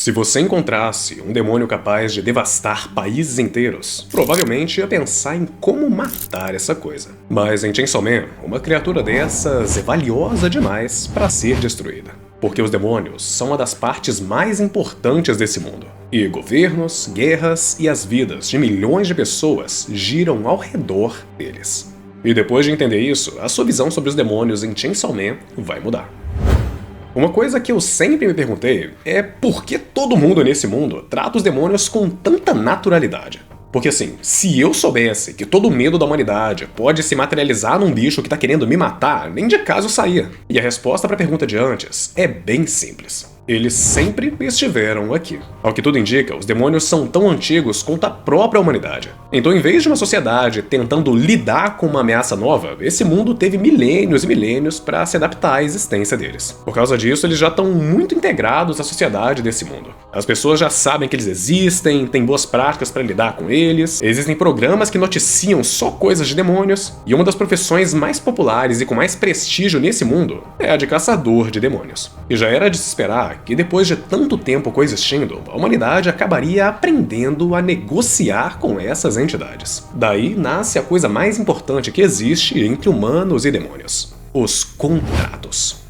Se você encontrasse um demônio capaz de devastar países inteiros, provavelmente ia pensar em como matar essa coisa. Mas em Chainsaw Man, uma criatura dessas é valiosa demais para ser destruída. Porque os demônios são uma das partes mais importantes desse mundo. E governos, guerras e as vidas de milhões de pessoas giram ao redor deles. E depois de entender isso, a sua visão sobre os demônios em Chainsaw Man vai mudar. Uma coisa que eu sempre me perguntei é por que todo mundo nesse mundo trata os demônios com tanta naturalidade? Porque assim, se eu soubesse que todo o medo da humanidade pode se materializar num bicho que tá querendo me matar, nem de casa eu saía. E a resposta para a pergunta de antes é bem simples. Eles sempre estiveram aqui. Ao que tudo indica, os demônios são tão antigos quanto a própria humanidade. Então, em vez de uma sociedade tentando lidar com uma ameaça nova, esse mundo teve milênios e milênios para se adaptar à existência deles. Por causa disso, eles já estão muito integrados à sociedade desse mundo. As pessoas já sabem que eles existem, têm boas práticas para lidar com eles, existem programas que noticiam só coisas de demônios, e uma das profissões mais populares e com mais prestígio nesse mundo é a de caçador de demônios. E já era de se esperar que depois de tanto tempo coexistindo, a humanidade acabaria aprendendo a negociar com essas entidades. Daí nasce a coisa mais importante que existe entre humanos e demônios: os contratos.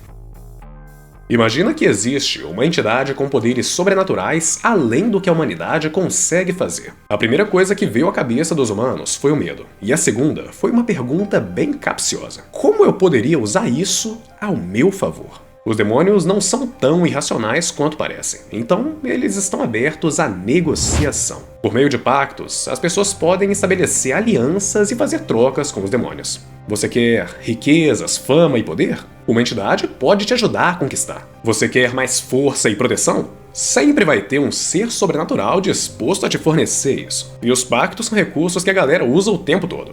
Imagina que existe uma entidade com poderes sobrenaturais além do que a humanidade consegue fazer. A primeira coisa que veio à cabeça dos humanos foi o medo, e a segunda foi uma pergunta bem capciosa: como eu poderia usar isso ao meu favor? Os demônios não são tão irracionais quanto parecem, então eles estão abertos à negociação. Por meio de pactos, as pessoas podem estabelecer alianças e fazer trocas com os demônios. Você quer riquezas, fama e poder? Uma entidade pode te ajudar a conquistar. Você quer mais força e proteção? Sempre vai ter um ser sobrenatural disposto a te fornecer isso. E os pactos são recursos que a galera usa o tempo todo.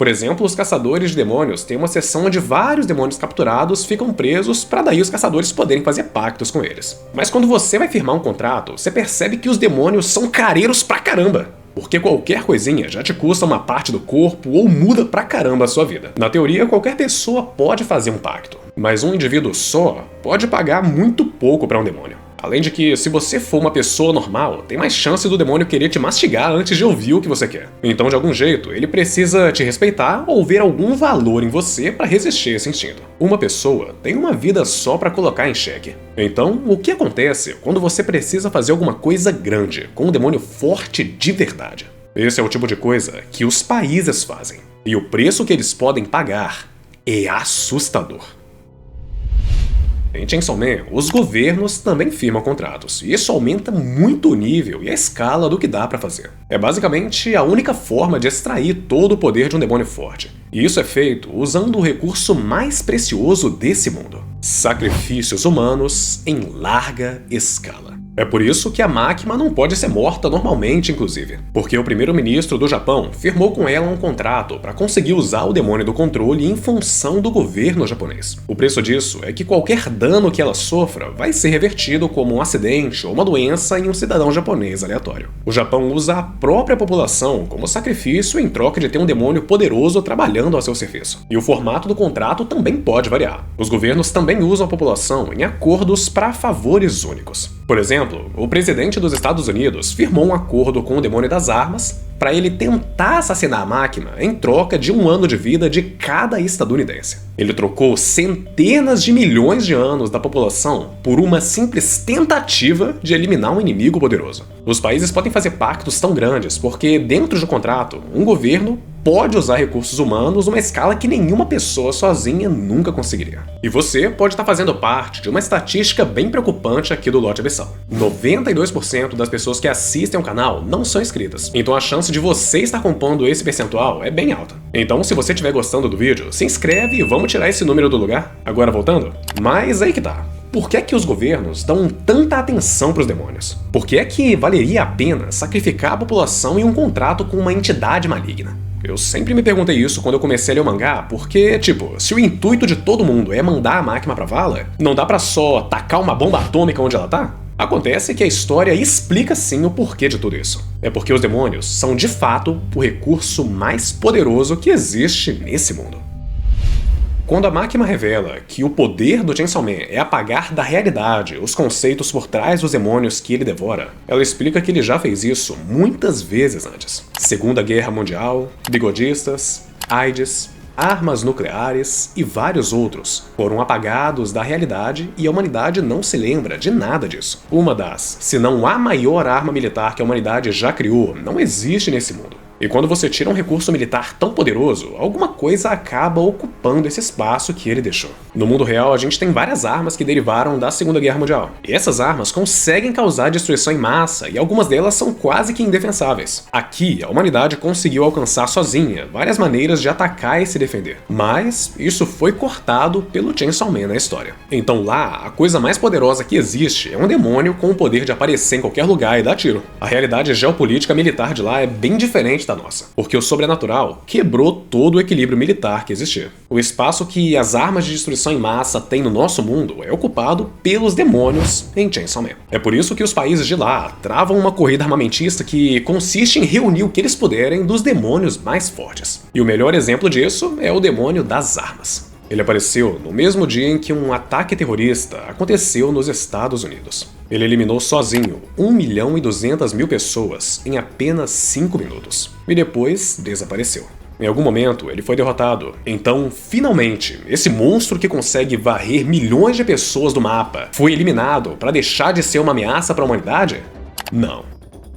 Por exemplo, os caçadores de demônios têm uma seção onde vários demônios capturados ficam presos para daí os caçadores poderem fazer pactos com eles. Mas quando você vai firmar um contrato, você percebe que os demônios são careiros pra caramba. Porque qualquer coisinha já te custa uma parte do corpo ou muda pra caramba a sua vida. Na teoria, qualquer pessoa pode fazer um pacto, mas um indivíduo só pode pagar muito pouco para um demônio. Além de que, se você for uma pessoa normal, tem mais chance do demônio querer te mastigar antes de ouvir o que você quer. Então, de algum jeito, ele precisa te respeitar ou ver algum valor em você para resistir esse instinto. Uma pessoa tem uma vida só para colocar em xeque. Então, o que acontece quando você precisa fazer alguma coisa grande, com um demônio forte de verdade? Esse é o tipo de coisa que os países fazem. E o preço que eles podem pagar é assustador. Em Chainsaw Man, os governos também firmam contratos, e isso aumenta muito o nível e a escala do que dá pra fazer. É basicamente a única forma de extrair todo o poder de um demônio forte. E isso é feito usando o recurso mais precioso desse mundo: sacrifícios humanos em larga escala. É por isso que a máquina não pode ser morta normalmente, inclusive. Porque o primeiro-ministro do Japão firmou com ela um contrato para conseguir usar o demônio do controle em função do governo japonês. O preço disso é que qualquer dano que ela sofra vai ser revertido como um acidente ou uma doença em um cidadão japonês aleatório. O Japão usa a própria população como sacrifício em troca de ter um demônio poderoso trabalhando ao seu serviço. E o formato do contrato também pode variar. Os governos também usam a população em acordos para favores únicos. Por exemplo, o presidente dos Estados Unidos firmou um acordo com o demônio das armas para ele tentar assassinar a máquina em troca de 1 ano de vida de cada estadunidense. Ele trocou centenas de milhões de anos da população por uma simples tentativa de eliminar um inimigo poderoso. Os países podem fazer pactos tão grandes porque, dentro do contrato, um governo pode usar recursos humanos numa escala que nenhuma pessoa sozinha nunca conseguiria. E você pode estar fazendo parte de uma estatística bem preocupante aqui do Lote Abissal. 92% das pessoas que assistem ao canal não são inscritas, então a chance de você estar compondo esse percentual é bem alta. Então, se você estiver gostando do vídeo, se inscreve e vamos tirar esse número do lugar. Agora voltando? Mas aí que tá. Por que é que os governos dão tanta atenção para os demônios? Por que é que valeria a pena sacrificar a população em um contrato com uma entidade maligna? Eu sempre me perguntei isso quando eu comecei a ler o mangá, porque, tipo, se o intuito de todo mundo é mandar a máquina pra vala, não dá pra só tacar uma bomba atômica onde ela tá? Acontece que a história explica sim o porquê de tudo isso. É porque os demônios são de fato o recurso mais poderoso que existe nesse mundo. Quando a máquina revela que o poder do Chainsaw Man é apagar da realidade os conceitos por trás dos demônios que ele devora, ela explica que ele já fez isso muitas vezes antes. Segunda Guerra Mundial, bigodistas, AIDS, armas nucleares e vários outros foram apagados da realidade e a humanidade não se lembra de nada disso. Uma das, se não a maior arma militar que a humanidade já criou, não existe nesse mundo. E quando você tira um recurso militar tão poderoso, alguma coisa acaba ocupando esse espaço que ele deixou. No mundo real, a gente tem várias armas que derivaram da Segunda Guerra Mundial. E essas armas conseguem causar destruição em massa, e algumas delas são quase que indefensáveis. Aqui, a humanidade conseguiu alcançar sozinha várias maneiras de atacar e se defender. Mas isso foi cortado pelo Chainsaw Man na história. Então lá, a coisa mais poderosa que existe é um demônio com o poder de aparecer em qualquer lugar e dar tiro. A realidade geopolítica militar de lá é bem diferente da nossa, porque o sobrenatural quebrou todo o equilíbrio militar que existia. O espaço que as armas de destruição em massa têm no nosso mundo é ocupado pelos demônios em Chainsaw Man. É por isso que os países de lá travam uma corrida armamentista que consiste em reunir o que eles puderem dos demônios mais fortes. E o melhor exemplo disso é o demônio das armas. Ele apareceu no mesmo dia em que um ataque terrorista aconteceu nos Estados Unidos. Ele eliminou sozinho 1.200.000 pessoas em apenas 5 minutos. E depois desapareceu. Em algum momento, ele foi derrotado. Então, finalmente, esse monstro que consegue varrer milhões de pessoas do mapa foi eliminado para deixar de ser uma ameaça para a humanidade? Não.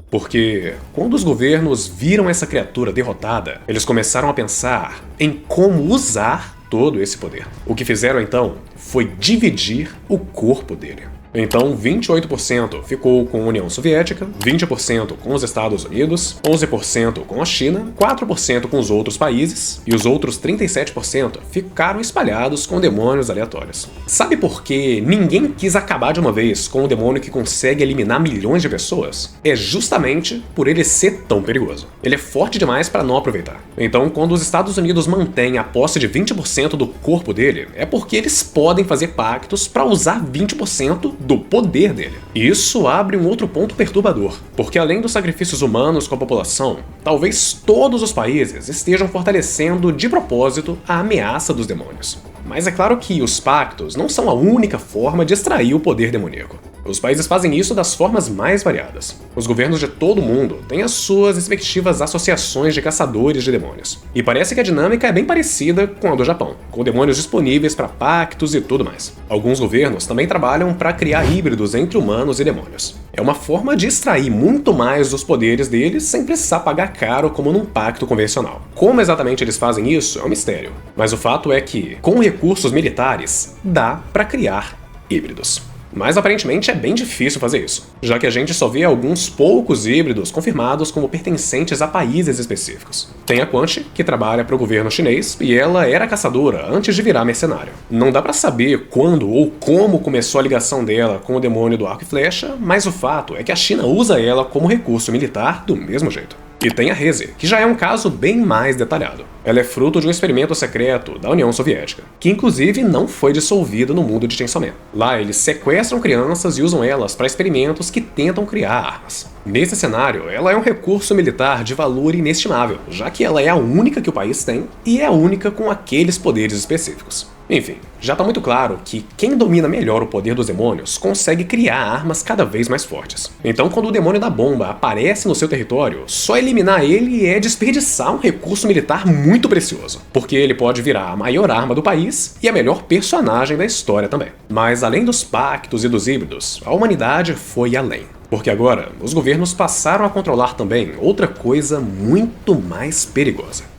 Porque quando os governos viram essa criatura derrotada, eles começaram a pensar em como usar todo esse poder. O que fizeram então foi dividir o corpo dele. Então, 28% ficou com a União Soviética, 20% com os Estados Unidos, 11% com a China, 4% com os outros países e os outros 37% ficaram espalhados com demônios aleatórios. Sabe por que ninguém quis acabar de uma vez com um demônio que consegue eliminar milhões de pessoas? É justamente por ele ser tão perigoso. Ele é forte demais para não aproveitar. Então, quando os Estados Unidos mantêm a posse de 20% do corpo dele, é porque eles podem fazer pactos para usar 20% do poder dele. E isso abre um outro ponto perturbador, porque além dos sacrifícios humanos com a população, talvez todos os países estejam fortalecendo de propósito a ameaça dos demônios. Mas é claro que os pactos não são a única forma de extrair o poder demoníaco. Os países fazem isso das formas mais variadas. Os governos de todo o mundo têm as suas respectivas associações de caçadores de demônios. E parece que a dinâmica é bem parecida com a do Japão, com demônios disponíveis para pactos e tudo mais. Alguns governos também trabalham para criar híbridos entre humanos e demônios. É uma forma de extrair muito mais dos poderes deles sem precisar pagar caro como num pacto convencional. Como exatamente eles fazem isso é um mistério. Mas o fato é que, com recursos militares, dá para criar híbridos. Mas aparentemente é bem difícil fazer isso, já que a gente só vê alguns poucos híbridos confirmados como pertencentes a países específicos. Tem a Quanti, que trabalha para o governo chinês, e ela era caçadora antes de virar mercenária. Não dá para saber quando ou como começou a ligação dela com o demônio do arco e flecha, mas o fato é que a China usa ela como recurso militar do mesmo jeito. E tem a Reze, que já é um caso bem mais detalhado. Ela é fruto de um experimento secreto da União Soviética, que inclusive não foi dissolvido no mundo de Chainsaw Man. Lá eles sequestram crianças e usam elas para experimentos que tentam criar armas. Nesse cenário, ela é um recurso militar de valor inestimável, já que ela é a única que o país tem e é a única com aqueles poderes específicos. Enfim, já tá muito claro que quem domina melhor o poder dos demônios consegue criar armas cada vez mais fortes. Então, quando o demônio da bomba aparece no seu território, só eliminar ele é desperdiçar um recurso militar muito precioso, porque ele pode virar a maior arma do país e a melhor personagem da história também. Mas além dos pactos e dos híbridos, a humanidade foi além. Porque agora, os governos passaram a controlar também outra coisa muito mais perigosa.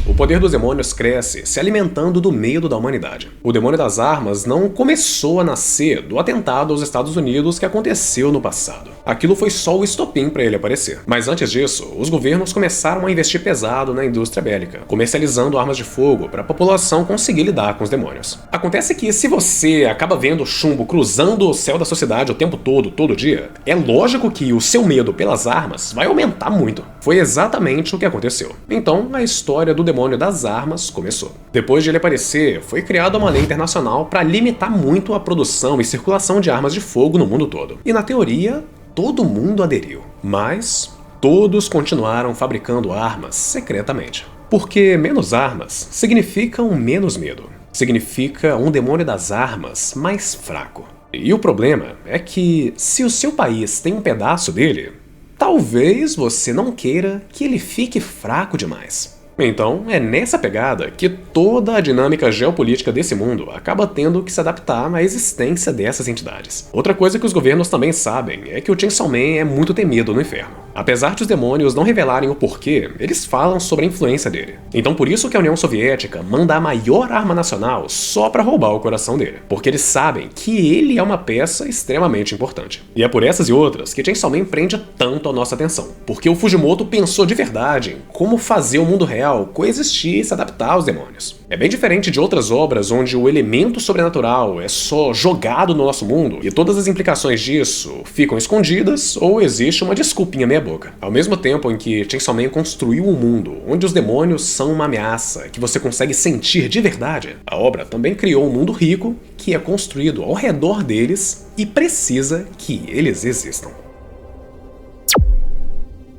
O poder dos demônios cresce se alimentando do medo da humanidade. O demônio das armas não começou a nascer do atentado aos Estados Unidos que aconteceu no passado. Aquilo foi só o estopim para ele aparecer. Mas antes disso, os governos começaram a investir pesado na indústria bélica, comercializando armas de fogo para a população conseguir lidar com os demônios. Acontece que se você acaba vendo chumbo cruzando o céu da sociedade o tempo todo dia, é lógico que o seu medo pelas armas vai aumentar muito. Foi exatamente o que aconteceu. Então, a história do demônio das armas começou. Depois de ele aparecer, foi criada uma lei internacional para limitar muito a produção e circulação de armas de fogo no mundo todo. E na teoria, todo mundo aderiu. Mas todos continuaram fabricando armas secretamente. Porque menos armas significam menos medo. significa um demônio das armas mais fraco. E o problema é que, se o seu país tem um pedaço dele, talvez você não queira que ele fique fraco demais. Então, é nessa pegada que toda a dinâmica geopolítica desse mundo acaba tendo que se adaptar à existência dessas entidades. Outra coisa que os governos também sabem é que o Chainsaw Man é muito temido no inferno. Apesar de os demônios não revelarem o porquê, eles falam sobre a influência dele. Então por isso que a União Soviética manda a maior arma nacional só pra roubar o coração dele. Porque eles sabem que ele é uma peça extremamente importante. E é por essas e outras que Chainsaw Man prende tanto a nossa atenção. Porque o Fujimoto pensou de verdade em como fazer o mundo real coexistir e se adaptar aos demônios. É bem diferente de outras obras onde o elemento sobrenatural é só jogado no nosso mundo e todas as implicações disso ficam escondidas ou existe uma desculpinha meia boca. Ao mesmo tempo em que Chainsaw Man construiu um mundo onde os demônios são uma ameaça que você consegue sentir de verdade, a obra também criou um mundo rico que é construído ao redor deles e precisa que eles existam.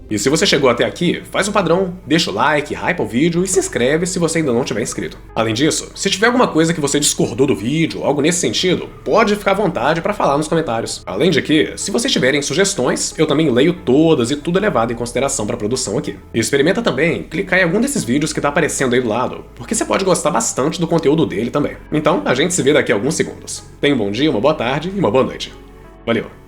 E se você chegou até aqui, faz o padrão, deixa o like, hypa o vídeo e se inscreve se você ainda não tiver inscrito. Além disso, se tiver alguma coisa que você discordou do vídeo, algo nesse sentido, pode ficar à vontade para falar nos comentários. Além de que, se vocês tiverem sugestões, eu também leio todas e tudo é levado em consideração para a produção aqui. E experimenta também clicar em algum desses vídeos que tá aparecendo aí do lado, porque você pode gostar bastante do conteúdo dele também. Então, a gente se vê daqui a alguns segundos. Tenha um bom dia, uma boa tarde e uma boa noite. Valeu!